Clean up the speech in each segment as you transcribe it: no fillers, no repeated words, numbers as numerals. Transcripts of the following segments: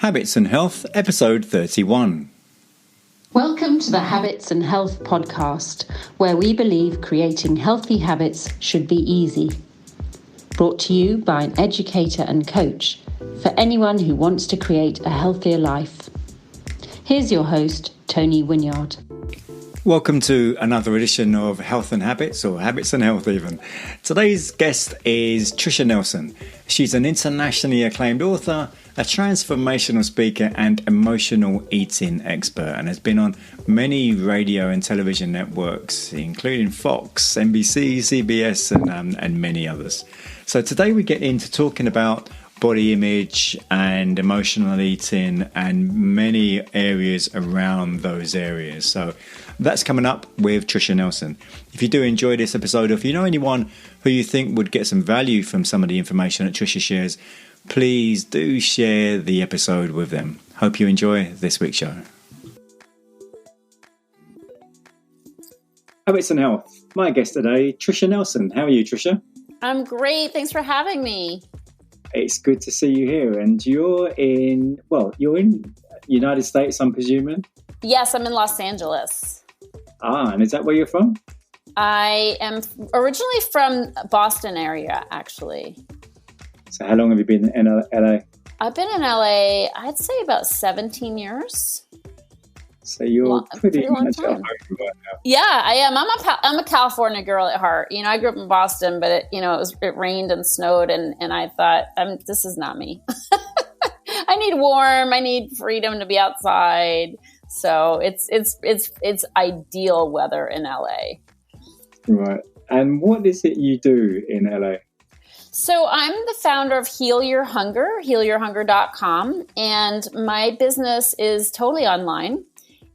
Habits and Health, episode 31. Welcome to the Habits and Health podcast, where we believe creating healthy habits should be easy. Brought to you by an educator and coach for anyone who wants to create a healthier life. Here's your host, Tony Wynyard. Welcome to another edition of Health and Habits, or Habits and Health even. Today's guest is Tricia Nelson. She's an internationally acclaimed author, a transformational speaker and emotional eating expert, and has been on many radio and television networks, including Fox, NBC, CBS, and many others. So today we get into talking about body image and emotional eating and many areas around those areas. So that's coming up with Tricia Nelson. If you do enjoy this episode, or if you know anyone who you think would get some value from some of the information that Tricia shares, please do share the episode with them. Hope you enjoy this week's show. Habits and Health. My guest today, Tricia Nelson. How are you, Tricia? I'm great. Thanks for having me. It's good to see you here. And you're in United States, I'm presuming? Yes, I'm in Los Angeles. And is that where you're from? I am originally from Boston area, actually. So how long have you been in LA? I've been in LA, I'd say about 17 years. So you're pretty much at home right now. Yeah, I am. I'm a California girl at heart. You know, I grew up in Boston, but it rained and snowed, and I thought, this is not me. I need warm. I need freedom to be outside. So it's ideal weather in LA. Right. And what is it you do in LA? So I'm the founder of Heal Your Hunger, healyourhunger.com, and my business is totally online.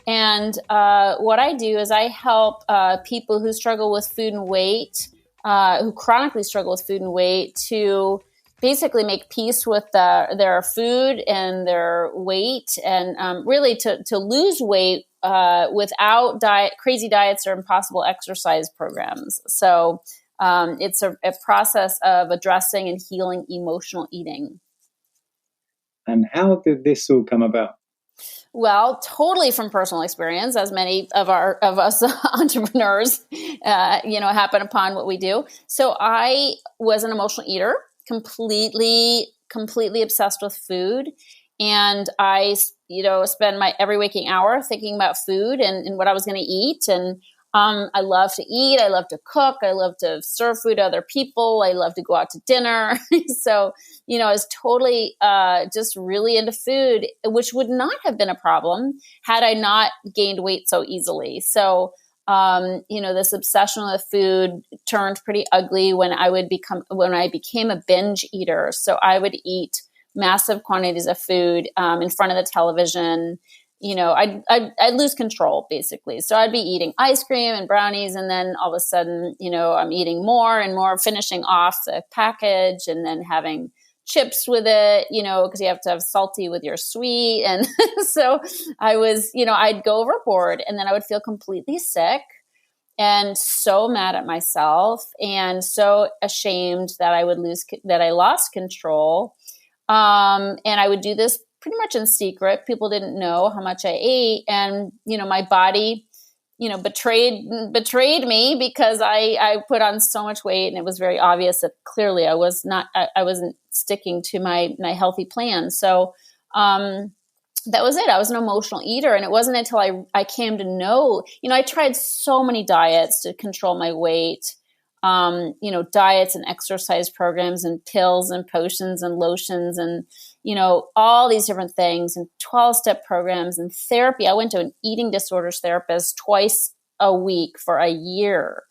And what I do is I help people who struggle with food and weight, who chronically struggle with food and weight, to basically make peace with their food and their weight, and really to lose weight without crazy diets or impossible exercise programs. So it's a process of addressing and healing emotional eating. And how did this all come about? Well, totally from personal experience, as many of us entrepreneurs, happen upon what we do. So I was an emotional eater, completely obsessed with food. And I, spend my every waking hour thinking about food and what I was going to eat. And I love to eat. I love to cook. I love to serve food to other people. I love to go out to dinner. So, I was totally just really into food, which would not have been a problem had I not gained weight so easily. So, this obsession with food turned pretty ugly when I became a binge eater. So I would eat massive quantities of food in front of the television. I'd lose control basically. So I'd be eating ice cream and brownies, and then all of a sudden, I'm eating more and more, finishing off the package, and then having chips with it, because you have to have salty with your sweet. And so I was, I'd go overboard, and then I would feel completely sick and so mad at myself and so ashamed that I lost control. And I would do this pretty much in secret. People didn't know how much I ate. And, my body, betrayed me because I put on so much weight, and it was very obvious that clearly I wasn't sticking to my healthy plan. So, that was it. I was an emotional eater. And it wasn't until I came to know, I tried so many diets to control my weight. Diets and exercise programs and pills and potions and lotions and, all these different things, and 12-step programs and therapy. I went to an eating disorders therapist twice a week for a year,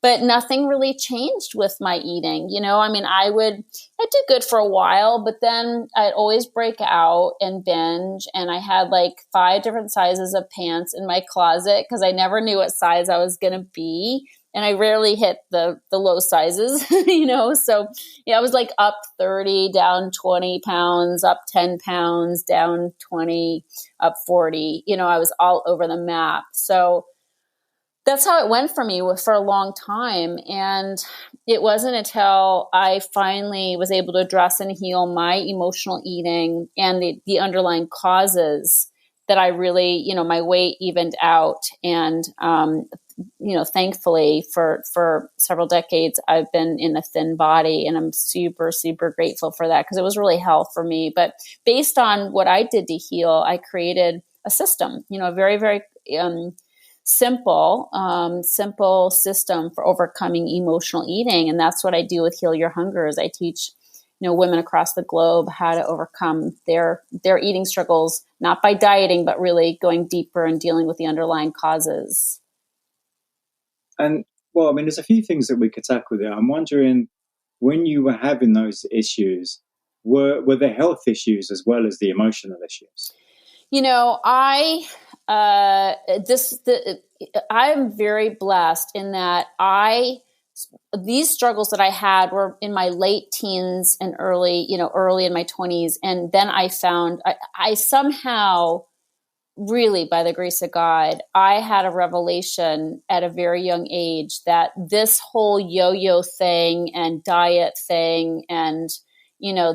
but nothing really changed with my eating. I did good for a while, but then I'd always break out and binge. And I had like 5 different sizes of pants in my closet because I never knew what size I was going to be. And I rarely hit the low sizes, So, I was like up 30, down 20 pounds, up 10 pounds, down 20, up 40. I was all over the map. So that's how it went for me for a long time. And it wasn't until I finally was able to address and heal my emotional eating and the underlying causes that I really, my weight evened out. And, thankfully for several decades, I've been in a thin body, and I'm super, super grateful for that, because it was really hell for me. But based on what I did to heal, I created a system, a very, very, simple system for overcoming emotional eating. And that's what I do with Heal Your Hunger, is I teach, women across the globe how to overcome their eating struggles, not by dieting, but really going deeper and dealing with the underlying causes. And well, I mean, there's a few things that we could tackle there. I'm wondering, when you were having those issues, were there health issues as well as the emotional issues? I'm very blessed in that these struggles that I had were in my late teens and early in my 20s. And then I found I somehow, really by the grace of God, I had a revelation at a very young age that this whole yo-yo thing and diet thing and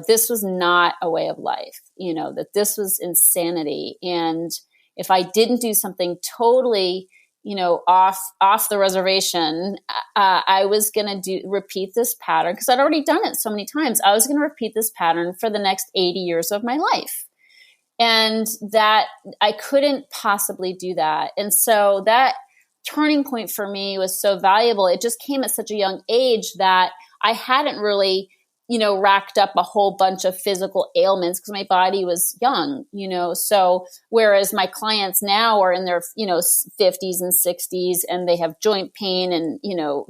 this was not a way of life, that this was insanity. And if I didn't do something totally, off the reservation, I was going to repeat this pattern, because I'd already done it so many times. I was going to repeat this pattern for the next 80 years of my life. And that I couldn't possibly do that. And so that turning point for me was so valuable. It just came at such a young age that I hadn't really, racked up a whole bunch of physical ailments, because my body was young, so whereas my clients now are in their, 50s and 60s, and they have joint pain and,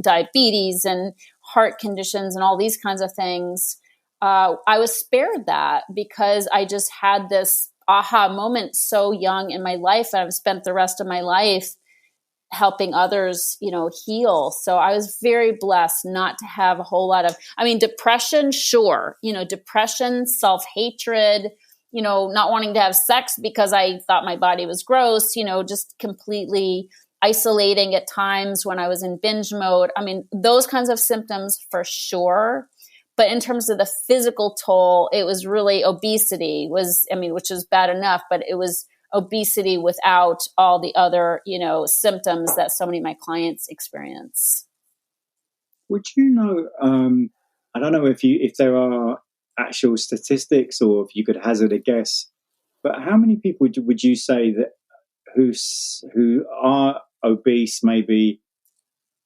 diabetes and heart conditions and all these kinds of things. I was spared that because I just had this aha moment so young in my life, and I've spent the rest of my life helping others, heal. So I was very blessed not to have a whole lot of, depression, sure, depression, self-hatred, not wanting to have sex because I thought my body was gross, just completely isolating at times when I was in binge mode. Those kinds of symptoms for sure. But in terms of the physical toll, it was really obesity which is bad enough, but it was obesity without all the other, symptoms that so many of my clients experience. Would I don't know if there are actual statistics, or if you could hazard a guess, but how many people would you say that who are obese maybe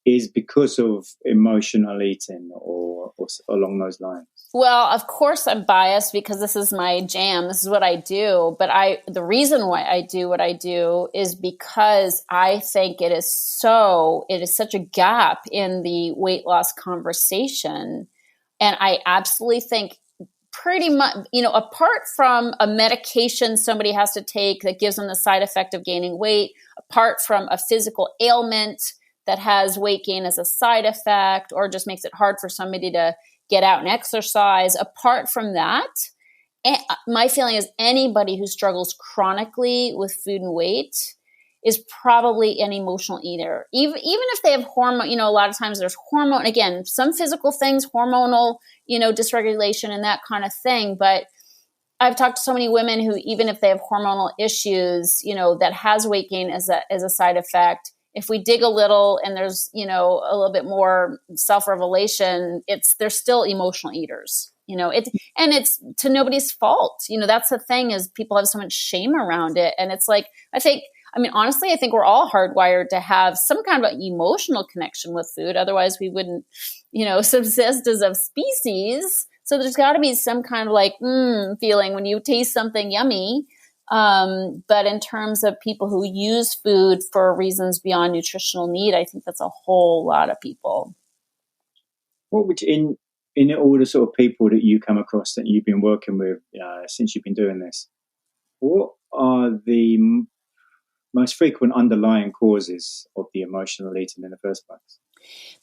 is because of emotional eating or along those lines? Well, of course I'm biased because this is my jam. This is what I do. But the reason why I do what I do is because I think it is such a gap in the weight loss conversation. And I absolutely think pretty much, apart from a medication somebody has to take that gives them the side effect of gaining weight, apart from a physical ailment that has weight gain as a side effect, or just makes it hard for somebody to get out and exercise. Apart from that, my feeling is anybody who struggles chronically with food and weight is probably an emotional eater. Even if they have hormone, a lot of times there's hormone, again, some physical things, hormonal, dysregulation and that kind of thing. But I've talked to so many women who, even if they have hormonal issues, that has weight gain as a side effect, if we dig a little and there's, a little bit more self-revelation, they're still emotional eaters, and it's to nobody's fault. That's the thing, is people have so much shame around it. And it's like, honestly, I think we're all hardwired to have some kind of emotional connection with food. Otherwise we wouldn't, subsist as a species. So there's got to be some kind of feeling when you taste something yummy. But in terms of people who use food for reasons beyond nutritional need, I think that's a whole lot of people. What would you, in all the sort of people that you come across that you've been working with since you've been doing this, what are the most frequent underlying causes of the emotional eating in the first place?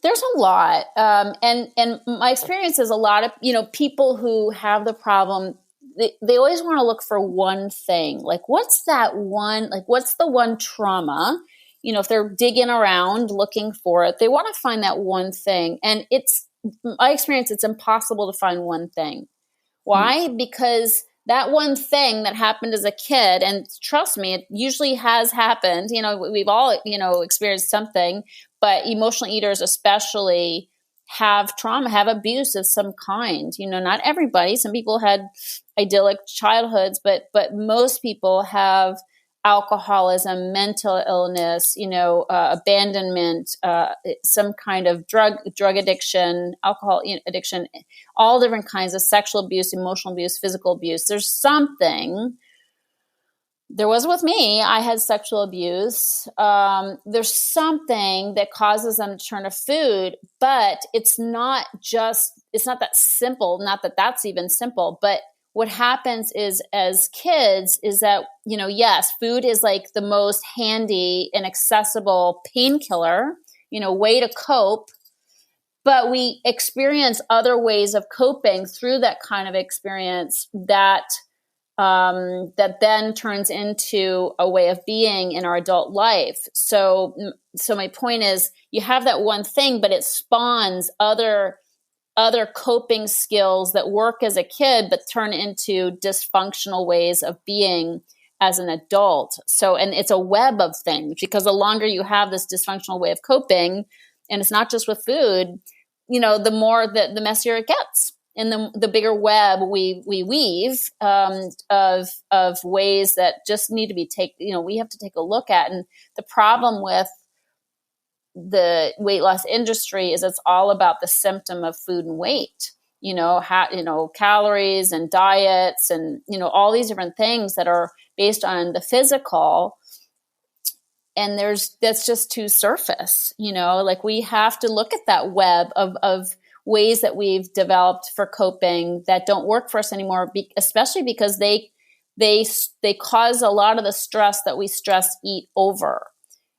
There's a lot. And my experience is a lot of, people who have the problem, they always want to look for one thing. Like, what's that one, what's the one trauma, if they're digging around looking for it, they want to find that one thing. And it's my experience, it's impossible to find one thing. Why? Because that one thing that happened as a kid, and trust me, it usually has happened, we've all, experienced something, but emotional eaters especially have trauma, have abuse of some kind. Not everybody. Some people had idyllic childhoods, but most people have alcoholism, mental illness, abandonment, some kind of drug addiction, alcohol addiction, all different kinds of sexual abuse, emotional abuse, physical abuse. There's something. There was with me. I had sexual abuse. There's something that causes them to turn to food, but it's not that simple. Not that that's even simple, but what happens is as kids is that, yes, food is like the most handy and accessible painkiller, way to cope, but we experience other ways of coping through that kind of experience that then turns into a way of being in our adult life. So my point is you have that one thing, but it spawns other coping skills that work as a kid, but turn into dysfunctional ways of being as an adult. So, and it's a web of things because the longer you have this dysfunctional way of coping, and it's not just with food, the messier it gets. And the bigger web we weave of ways that just need to be we have to take a look at. And the problem with the weight loss industry is it's all about the symptom of food and weight, calories and diets and, all these different things that are based on the physical. And that's just too surface, like we have to look at that web of ways that we've developed for coping that don't work for us anymore, especially because they cause a lot of the stress that we stress eat over.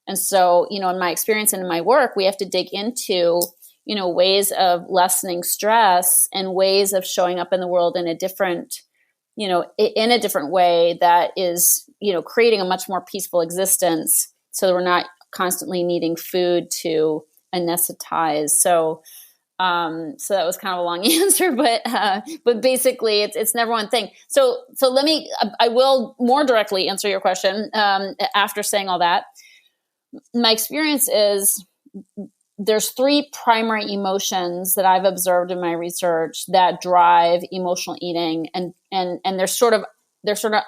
And so, in my experience and in my work, we have to dig into, ways of lessening stress and ways of showing up in the world in a different, in a different way that is, creating a much more peaceful existence so that we're not constantly needing food to anesthetize. So that was kind of a long answer, but basically it's never one thing. So I will more directly answer your question, after saying all that. My experience is there's three primary emotions that I've observed in my research that drive emotional eating, and they're sort of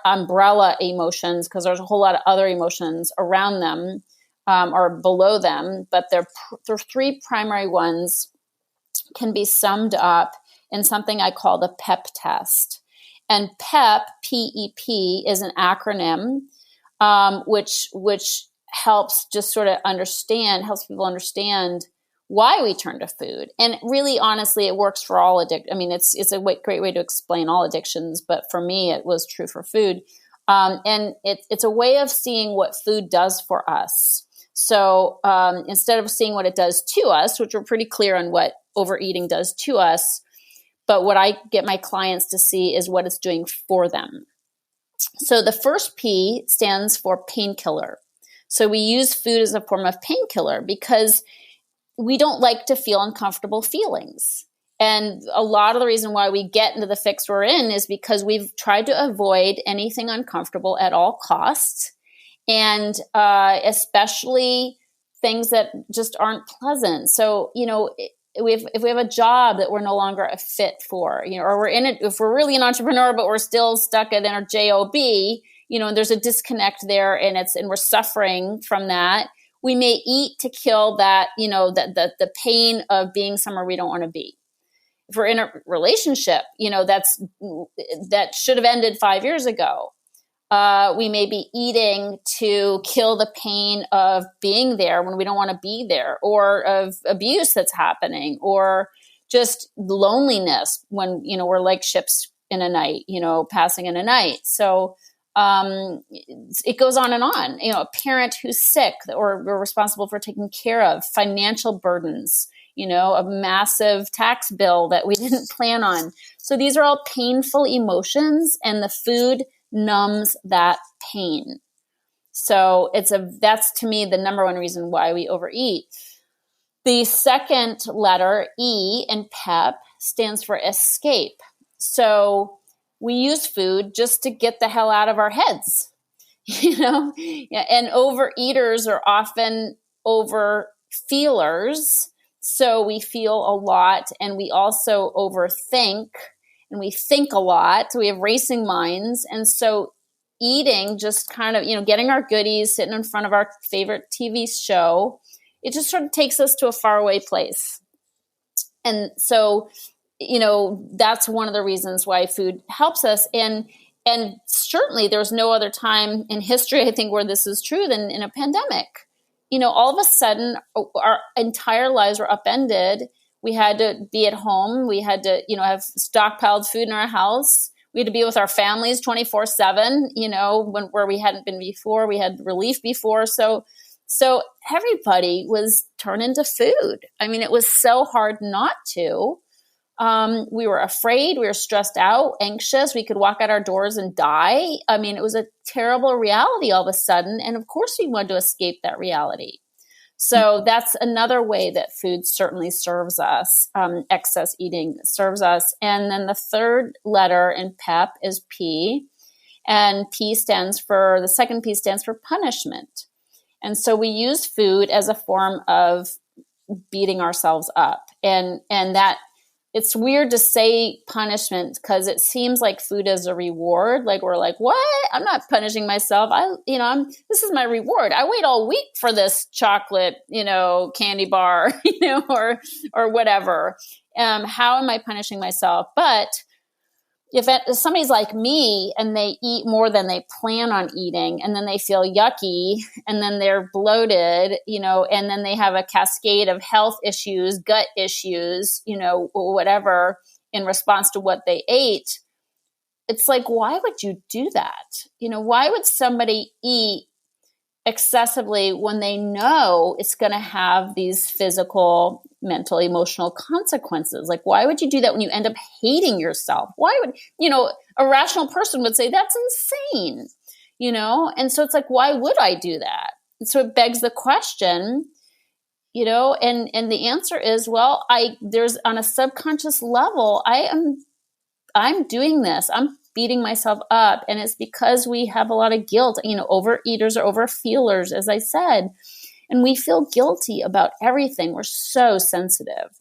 umbrella emotions because there's a whole lot of other emotions around them or below them, but they're three primary ones can be summed up in something I call the PEP test. And PEP, P-E-P, is an acronym which helps just sort of helps people understand why we turn to food. And really, honestly, it works for all addictions. I mean, it's a great way to explain all addictions, but for me, it was true for food. And it's a way of seeing what food does for us. So instead of seeing what it does to us, which we're pretty clear on what overeating does to us, but what I get my clients to see is what it's doing for them. So the first P stands for painkiller. So we use food as a form of painkiller because we don't like to feel uncomfortable feelings. And a lot of the reason why we get into the fix we're in is because we've tried to avoid anything uncomfortable at all costs. And especially things that just aren't pleasant. So, if we have a job that we're no longer a fit for, or we're in it, if we're really an entrepreneur, but we're still stuck at our job, and there's a disconnect there and we're suffering from that. We may eat to kill that, the pain of being somewhere we don't want to be. If we're in a relationship, that should have ended 5 years ago. We may be eating to kill the pain of being there when we don't want to be there, or of abuse that's happening, or just loneliness when, we're like ships in a night, passing in a night. So it goes on and on. A parent who's sick or we're responsible for taking care of, financial burdens, a massive tax bill that we didn't plan on. So these are all painful emotions, and the food numbs that pain. So that's to me the number one reason why we overeat. The second letter, E in PEP, stands for escape. So we use food just to get the hell out of our heads, and overeaters are often overfeelers. So we feel a lot, and we also overthink, and we think a lot. We have racing minds. And so eating, just kind of, getting our goodies, sitting in front of our favorite TV show, it just sort of takes us to a faraway place. And so, that's one of the reasons why food helps us. And certainly there's no other time in history, I think, where this is true than in a pandemic. All of a sudden, our entire lives were upended. We had to be at home. We had to, have stockpiled food in our house. We had to be with our families 24/7, where we hadn't been before. We had relief before. So everybody was turned into food. I mean, it was so hard not to. We were afraid. We were stressed out, anxious. We could walk out our doors and die. I mean, it was a terrible reality all of a sudden. And of course, we wanted to escape that reality. So that's another way that food certainly serves us. Excess eating serves us. And then the third letter in PEP is P. And the second P stands for punishment. And so we use food as a form of beating ourselves up. And that, it's weird to say punishment because it seems like food is a reward. Like we're like, what? I'm not punishing myself. This is my reward. I wait all week for this chocolate, candy bar, or whatever. How am I punishing myself? But if somebody's like me and they eat more than they plan on eating, and then they feel yucky, and then they're bloated, and then they have a cascade of health issues, gut issues, whatever, in response to what they ate, it's like, why would you do that? Why would somebody eat excessively when they know it's going to have these physical, mental, emotional consequences? Like, why would you do that when you end up hating yourself? Why would, a rational person would say that's insane, And so it's like, why would I do that? And so it begs the question, and the answer is, well, there's on a subconscious level, I'm doing this. I'm beating myself up. And it's because we have a lot of guilt. Overeaters are overfeelers, as I said. And we feel guilty about everything. We're so sensitive,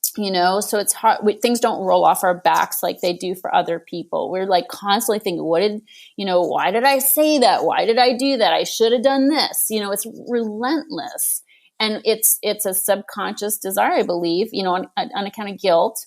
so it's hard. Things don't roll off our backs like they do for other people. We're like constantly thinking, why did I say that? Why did I do that? I should have done this. It's relentless. And it's a subconscious desire, I believe, on account of guilt,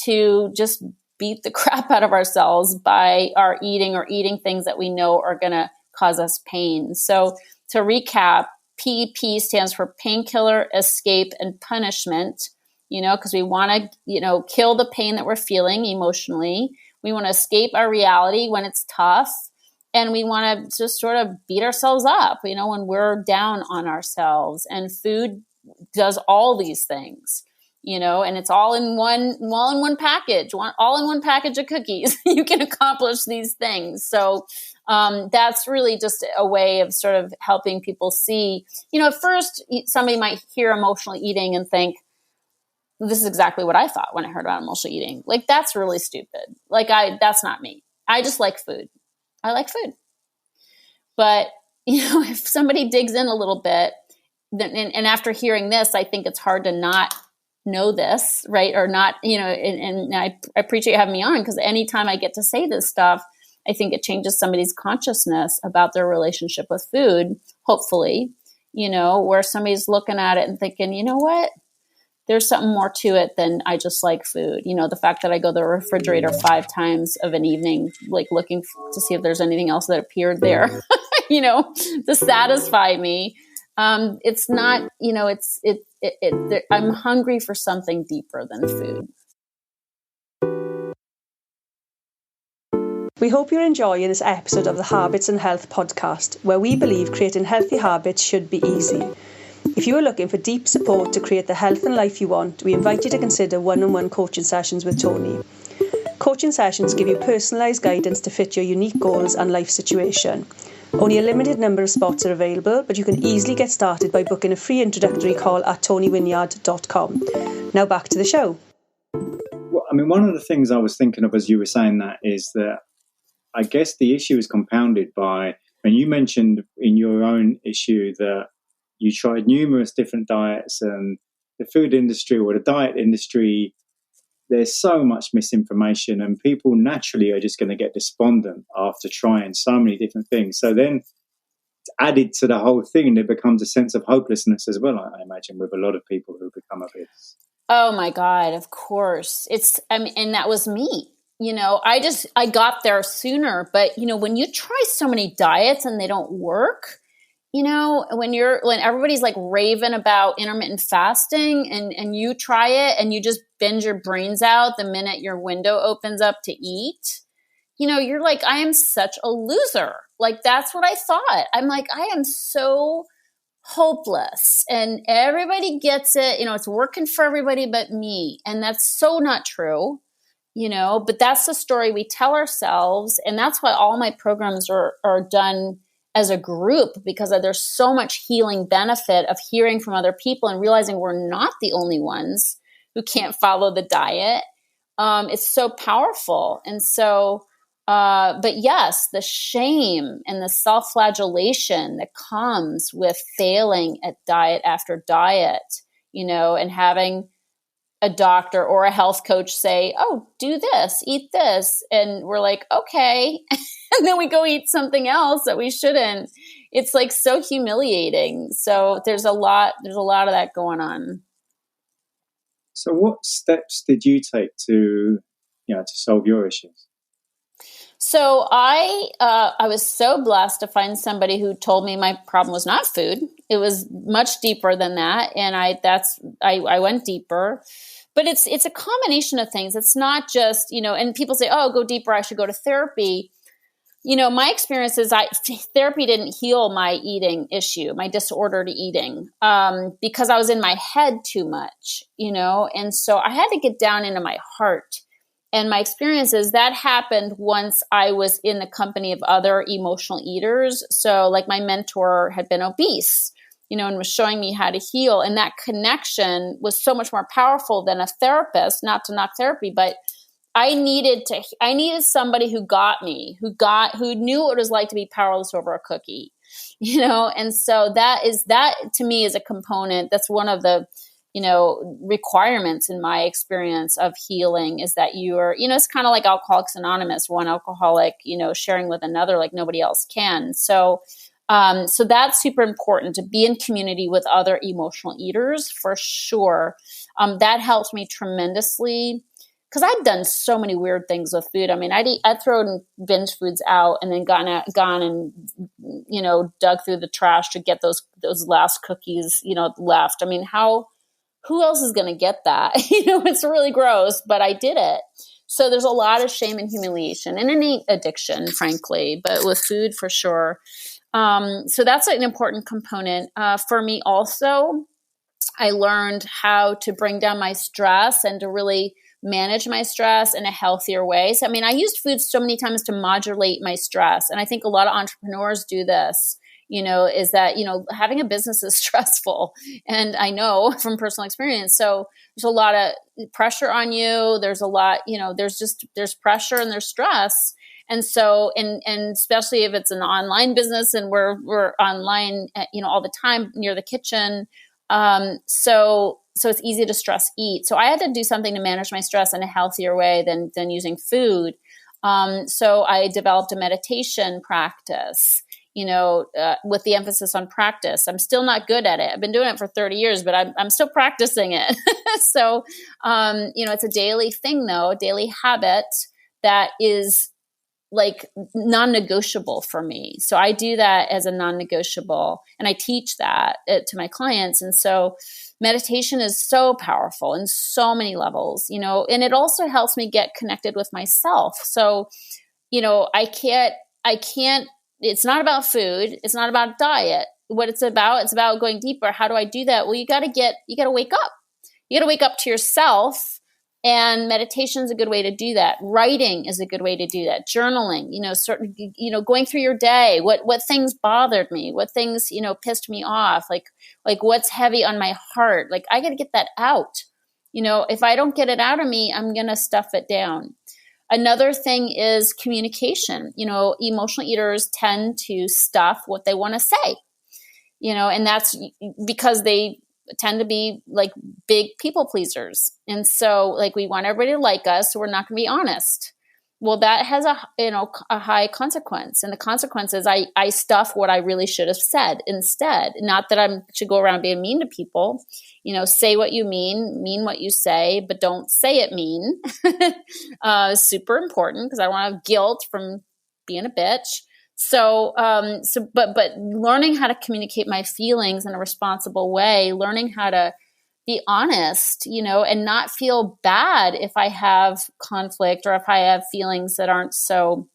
to just beat the crap out of ourselves by our eating or eating things that we know are going to cause us pain. So to recap, PEP stands for painkiller, escape, and punishment, because we want to, kill the pain that we're feeling emotionally. We want to escape our reality when it's tough. And we want to just sort of beat ourselves up, when we're down on ourselves. And food does all these things, and it's all in one package, all in one package of cookies. You can accomplish these things. So that's really just a way of sort of helping people see, at first somebody might hear emotional eating and think, this is exactly what I thought when I heard about emotional eating. Like, that's really stupid. That's not me. I just like food. I like food. But, if somebody digs in a little bit, and after hearing this, I think it's hard to not know this, right? Or not, and I appreciate you having me on, because anytime I get to say this stuff, I think it changes somebody's consciousness about their relationship with food, hopefully, where somebody's looking at it and thinking, you know what? There's something more to it than I just like food. The fact that I go to the refrigerator 5 times of an evening, like looking to see if there's anything else that appeared there, to satisfy me. It's not, I'm hungry for something deeper than food. We hope you're enjoying this episode of the Habits and Health podcast, where we believe creating healthy habits should be easy. If you are looking for deep support to create the health and life you want, we invite you to consider one-on-one coaching sessions with Tony. Coaching sessions give you personalised guidance to fit your unique goals and life situation. Only a limited number of spots are available, but you can easily get started by booking a free introductory call at tonywynyard.com. Now back to the show. Well, I mean, one of the things I was thinking of as you were saying that is that I guess the issue is compounded by, and you mentioned in your own issue that you tried numerous different diets, and the food industry or the diet industry, there's so much misinformation, and people naturally are just going to get despondent after trying so many different things. So then it's added to the whole thing, and it becomes a sense of hopelessness as well, I imagine, with a lot of people who become obese. Oh my God, of course. And that was me. I got there sooner, but when you try so many diets and they don't work, when everybody's like raving about intermittent fasting and you try it and you just binge your brains out the minute your window opens up to eat, you're like, I am such a loser. Like, that's what I thought. I'm like, I am so hopeless and everybody gets it. It's working for everybody but me. And that's so not true. But that's the story we tell ourselves. And that's why all my programs are done as a group, because there's so much healing benefit of hearing from other people and realizing we're not the only ones who can't follow the diet. It's so powerful. And so, but yes, the shame and the self-flagellation that comes with failing at diet after diet, and having a doctor or a health coach say, oh, do this, eat this. And we're like, okay. And then we go eat something else that we shouldn't. It's like so humiliating. So there's a lot of that going on. So what steps did you take to solve your issues? So I was so blessed to find somebody who told me my problem was not food. It was much deeper than that. And I went deeper. But it's a combination of things. It's not just, and people say, oh, go deeper, I should go to therapy. My experience is therapy didn't heal my eating issue, my disordered eating, because I was in my head too much, and so I had to get down into my heart. And my experience is that happened once I was in the company of other emotional eaters. So like my mentor had been obese, and was showing me how to heal. And that connection was so much more powerful than a therapist, not to knock therapy, but I needed somebody who got me, who knew what it was like to be powerless over a cookie, and so that to me is a component. That's one of the, requirements in my experience of healing is that you are, it's kind of like Alcoholics Anonymous, one alcoholic, sharing with another like nobody else can. So that's super important, to be in community with other emotional eaters for sure. That helped me tremendously because I'd done so many weird things with food. I mean, I'd thrown binge foods out and then gone and, dug through the trash to get those last cookies, left. I mean, who else is going to get that? It's really gross, but I did it. So there's a lot of shame and humiliation and any addiction, frankly, but with food for sure. So that's an important component. For me also, I learned how to bring down my stress and to really manage my stress in a healthier way. So, I mean, I used food so many times to modulate my stress. And I think a lot of entrepreneurs do this, is that, having a business is stressful. And I know from personal experience. So there's a lot of pressure on you. There's a lot, there's pressure and there's stress. And so, and especially if it's an online business and we're online, all the time near the kitchen. So it's easy to stress eat. So I had to do something to manage my stress in a healthier way than using food. So I developed a meditation practice, with the emphasis on practice. I'm still not good at it. I've been doing it for 30 years, but I'm still practicing it. So, it's a daily thing though, a daily habit that is like non-negotiable for me. So I do that as a non-negotiable and I teach that to my clients. And so meditation is so powerful in so many levels, and it also helps me get connected with myself. So, I can't, it's not about food. It's not about diet. What it's about going deeper. How do I do that? Well, you got to wake up. You got to wake up to yourself And meditation is a good way to do that. Writing is a good way to do that. Journaling, going through your day, what things bothered me, what things, pissed me off, like what's heavy on my heart. Like I got to get that out. If I don't get it out of me, I'm going to stuff it down. Another thing is communication. Emotional eaters tend to stuff what they want to say, and that's because they tend to be like big people pleasers. And so like we want everybody to like us, so we're not going to be honest. Well, that has a high consequence. And the consequence is I stuff what I really should have said instead. Not that I should go around being mean to people. Say what you mean what you say, but don't say it mean. Super important because I don't want to have guilt from being a bitch. But learning how to communicate my feelings in a responsible way, learning how to be honest, and not feel bad if I have conflict or if I have feelings that aren't so,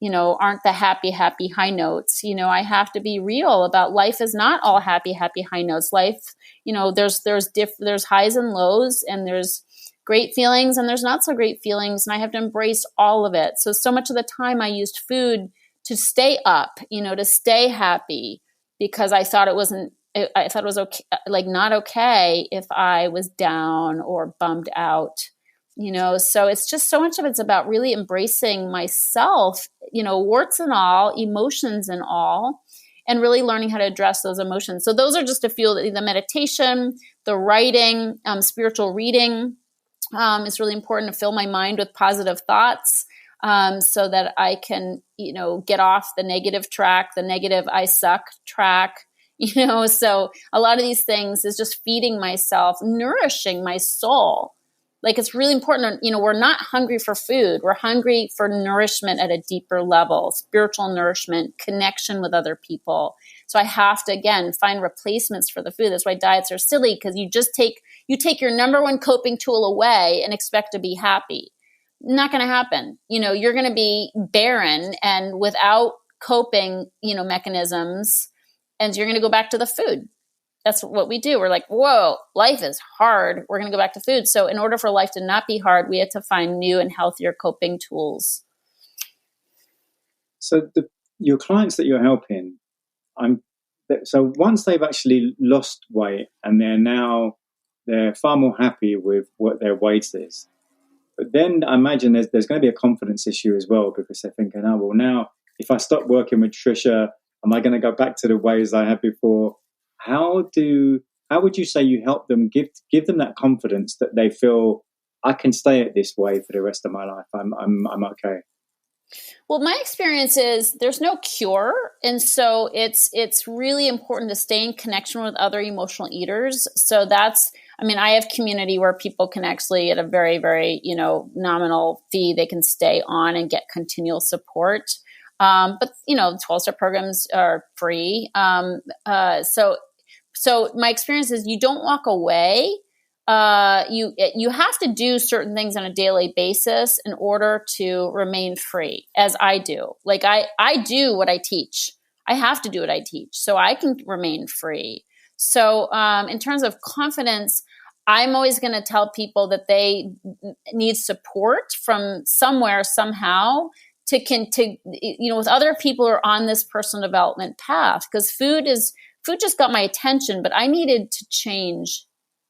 aren't the happy high notes. I have to be real about life is not all happy high notes. Life, there's highs and lows, and there's great feelings and there's not so great feelings. And I have to embrace all of it. So much of the time I used food to stay up, to stay happy, because I thought it was okay, like not okay if I was down or bummed out, so it's just so much of it's about really embracing myself, warts and all, emotions and all, and really learning how to address those emotions. So those are just a few, the meditation, the writing, spiritual reading. It's really important to fill my mind with positive thoughts. So that I can, get off the negative track, the negative I suck track, so a lot of these things is just feeding myself, nourishing my soul. Like it's really important, we're not hungry for food. We're hungry for nourishment at a deeper level, spiritual nourishment, connection with other people. So I have to, again, find replacements for the food. That's why diets are silly, because you take your number one coping tool away and expect to be happy. Not going to happen. You're going to be barren and without coping, mechanisms, and you're going to go back to the food. That's what we do. We're like, whoa, life is hard. We're going to go back to food. So in order for life to not be hard, we have to find new and healthier coping tools. So your clients that you're helping, so once they've actually lost weight and they're far more happy with what their weight is. But then I imagine there's going to be a confidence issue as well, because they're thinking, oh, well, now if I stop working with Tricia, am I going to go back to the ways I had before? How would you say you help them give them that confidence that they feel I can stay at this way for the rest of my life? I'm okay. Well, my experience is there's no cure. And so it's really important to stay in connection with other emotional eaters. So I have community where people can actually, at a very, very, nominal fee, they can stay on and get continual support. But 12-step programs are free. So my experience is you don't walk away. You have to do certain things on a daily basis in order to remain free, as I do. Like I do what I teach. I have to do what I teach so I can remain free. So in terms of confidence, I'm always going to tell people that they need support from somewhere, somehow, to with other people who are on this personal development path, because food just got my attention, but I needed to change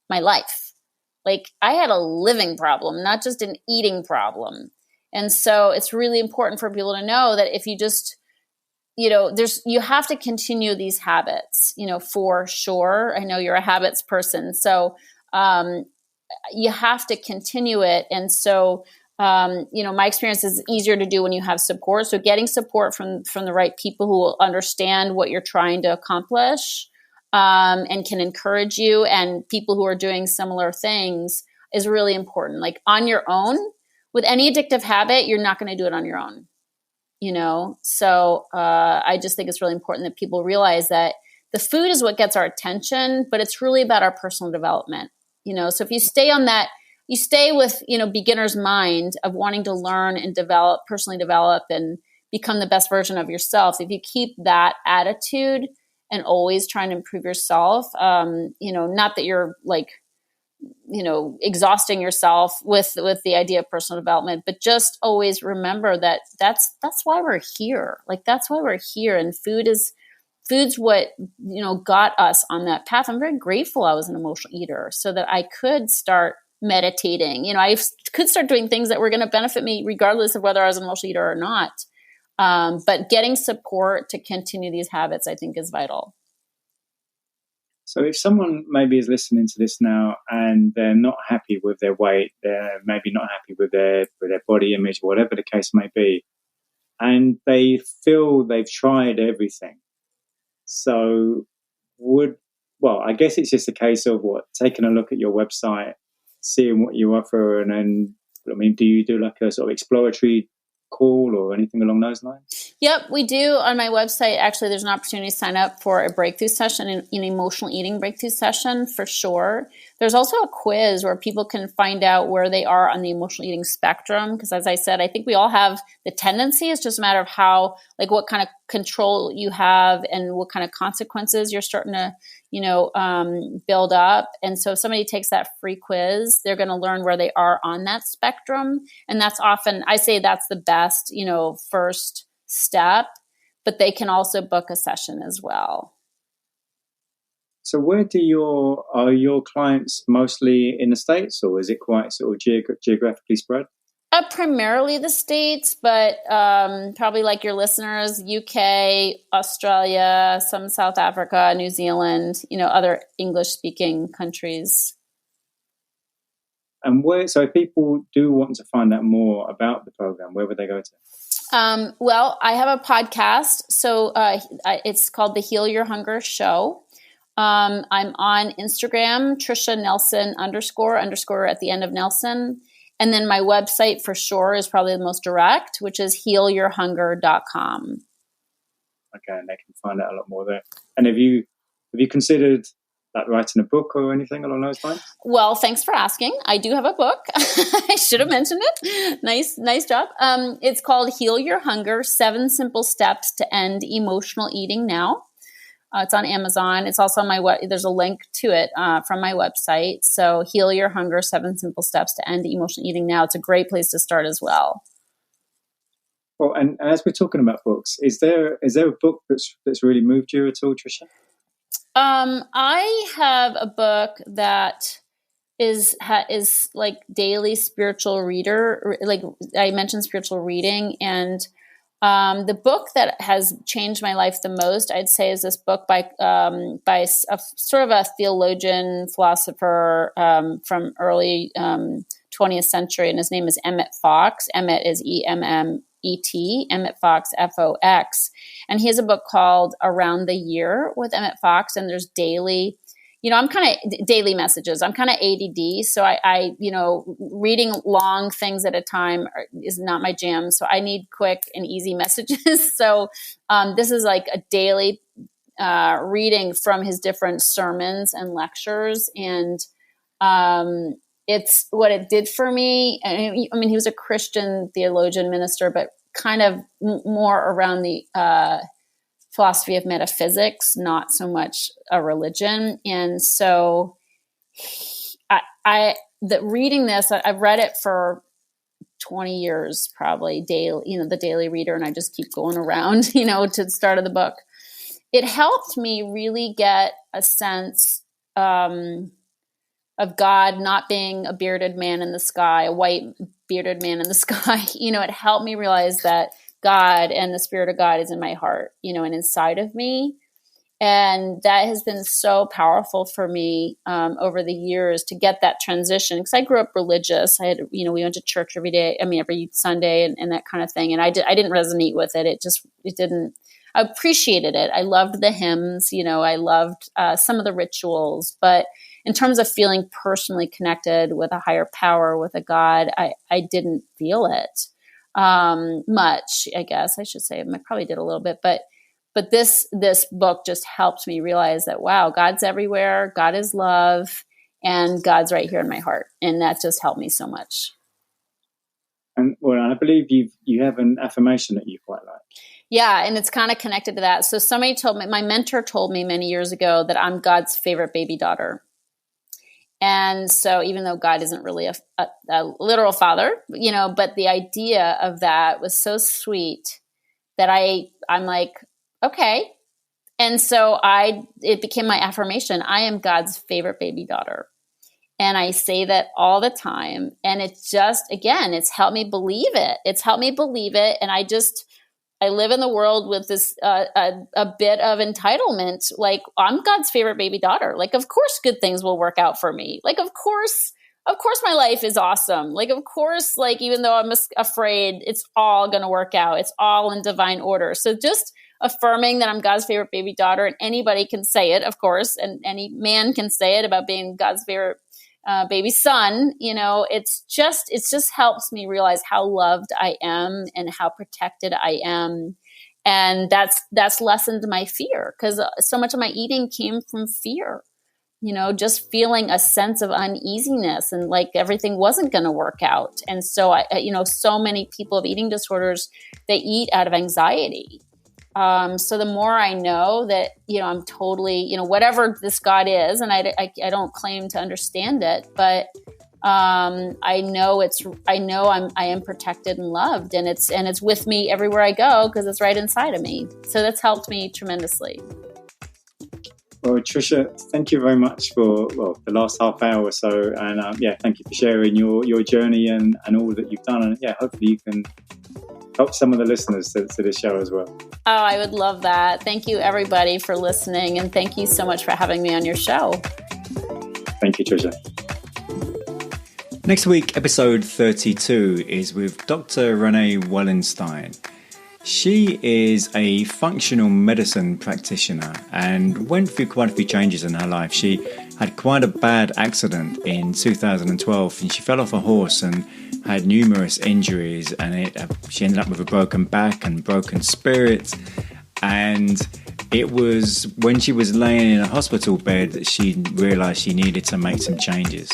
my life. Like I had a living problem, not just an eating problem. And so it's really important for people to know that if you just, you have to continue these habits, for sure. I know you're a habits person. So you have to continue it. And so, my experience is easier to do when you have support. So getting support from the right people who will understand what you're trying to accomplish, and can encourage you, and people who are doing similar things is really important. Like on your own, with any addictive habit, you're not going to do it on your own, So I just think it's really important that people realize that the food is what gets our attention, but it's really about our personal development, So if you stay on that, you stay with, beginner's mind of wanting to learn and personally develop and become the best version of yourself. If you keep that attitude and always trying to improve yourself, not that you're like, exhausting yourself with the idea of personal development, but just always remember that that's why we're here. Like, that's why we're here. And food's what, got us on that path. I'm very grateful I was an emotional eater so that I could start meditating. I could start doing things that were going to benefit me regardless of whether I was an emotional eater or not. But getting support to continue these habits, I think, is vital. So if someone maybe is listening to this now and they're not happy with their weight, they're maybe not happy with their body image, whatever the case may be, and they feel they've tried everything. So I guess it's just a case of taking a look at your website, seeing what you offer, and then, do you do like a sort of exploratory call or anything along those lines? Yep, we do. On my website, actually, there's an opportunity to sign up for a breakthrough session, an emotional eating breakthrough session for sure. There's also a quiz where people can find out where they are on the emotional eating spectrum. Because as I said, I think we all have the tendency. It's just a matter of how, what kind of control you have and what kind of consequences you're starting to, build up. And so if somebody takes that free quiz, they're going to learn where they are on that spectrum. And that's often, I say that's the best, first step, but they can also book a session as well. So where are your clients mostly in the States, or is it quite sort of geographically spread? Primarily the States, but probably like your listeners, UK, Australia, some South Africa, New Zealand, other English-speaking countries. And so if people do want to find out more about the program, where would they go to? Well, I have a podcast, so it's called the Heal Your Hunger Show. I'm on Instagram, Tricia Nelson _ at the end of Nelson. And then my website for sure is probably the most direct, which is healyourhunger.com. Okay, and they can find out a lot more there. And have you considered writing a book or anything along those lines? Well, thanks for asking. I do have a book. I should have mentioned it. Nice job. It's called Heal Your Hunger: 7 Simple Steps to End Emotional Eating Now. It's on Amazon. It's also on there's a link to it from my website. So Heal Your Hunger: 7 Simple Steps to End Emotional Eating Now. It's a great place to start as well. Well, and as we're talking about books, is there a book that's really moved you at all, Tricia? I have a book that is like daily spiritual reader. Like I mentioned spiritual reading, and the book that has changed my life the most, I'd say, is this book by a sort of a theologian, philosopher from early 20th century, and his name is Emmett Fox. Emmett is EMMET, Emmett Fox, FOX. And he has a book called Around the Year with Emmett Fox, and there's daily I'm kind of daily messages. I'm kind of ADD. So I reading long things at a time is not my jam. So I need quick and easy messages. So this is like a daily reading from his different sermons and lectures. And it's what it did for me. I mean, he was a Christian theologian minister, but kind of more around the philosophy of metaphysics, not so much a religion. And so reading this, I've read it for 20 years, probably daily, the Daily Reader, and I just keep going around, to the start of the book. It helped me really get a sense of God not being a bearded man in the sky, a white bearded man in the sky. It helped me realize that God and the Spirit of God is in my heart, and inside of me. And that has been so powerful for me over the years to get that transition. Because I grew up religious. I had, we went to church every Sunday and that kind of thing. And I didn't resonate with it. It didn't. I appreciated it. I loved the hymns. I loved some of the rituals. But in terms of feeling personally connected with a higher power, with a God, I didn't feel it. Much, I guess I should say. I probably did a little bit, but this book just helped me realize that, wow, God's everywhere. God is love, and God's right here in my heart. And that just helped me so much. And I believe you have an affirmation that you quite like. Yeah. And it's kind of connected to that. So my mentor told me many years ago that I'm God's favorite baby daughter. And so even though God isn't really a literal father, but the idea of that was so sweet that I'm like, okay. And so it became my affirmation. I am God's favorite baby daughter. And I say that all the time. And it's just, again, it's helped me believe it. It's helped me believe it. And I live in the world with this, a bit of entitlement. Like, I'm God's favorite baby daughter. Like, of course, good things will work out for me. Like, of course my life is awesome. Like, of course, like, even though I'm afraid, it's all going to work out. It's all in divine order. So just affirming that I'm God's favorite baby daughter, and anybody can say it, of course, and any man can say it about being God's favorite baby son, it's just helps me realize how loved I am and how protected I am. And that's lessened my fear, because so much of my eating came from fear, just feeling a sense of uneasiness and like everything wasn't going to work out. And so so many people with eating disorders, they eat out of anxiety. So the more I know that, I'm totally, whatever this God is, and I don't claim to understand it, but, I know I am protected and loved, and it's with me everywhere I go, because it's right inside of me. So that's helped me tremendously. Well, Tricia, thank you very much for the last half hour or so. And thank you for sharing your journey and all that you've done. And hopefully you can help some of the listeners to this show as well. Oh, I would love that. Thank you, everybody, for listening. And thank you so much for having me on your show. Thank you, Tricia. Next week, episode 32 is with Dr. Renee Wallenstein. She is a functional medicine practitioner and went through quite a few changes in her life. She had quite a bad accident in 2012, and she fell off a horse and had numerous injuries, and she ended up with a broken back and broken spirit. And it was when she was laying in a hospital bed that she realised she needed to make some changes.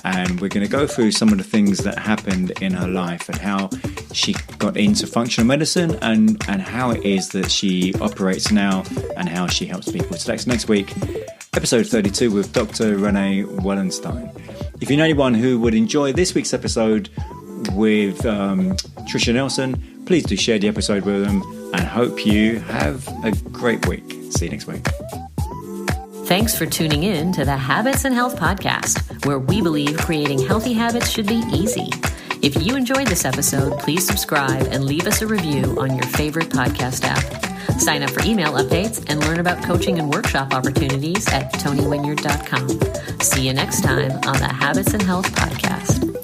And we're going to go through some of the things that happened in her life and how she got into functional medicine and how it is that she operates now and how she helps people. So that's next week, episode 32 with Dr. Renee Wallenstein. If you know anyone who would enjoy this week's episode with Tricia Nelson, please do share the episode with them, and hope you have a great week. See you next week. Thanks for tuning in to the Habits and Health Podcast, where we believe creating healthy habits should be easy. If you enjoyed this episode, please subscribe and leave us a review on your favorite podcast app. Sign up for email updates and learn about coaching and workshop opportunities at tonywinyard.com. See you next time on the Habits and Health Podcast.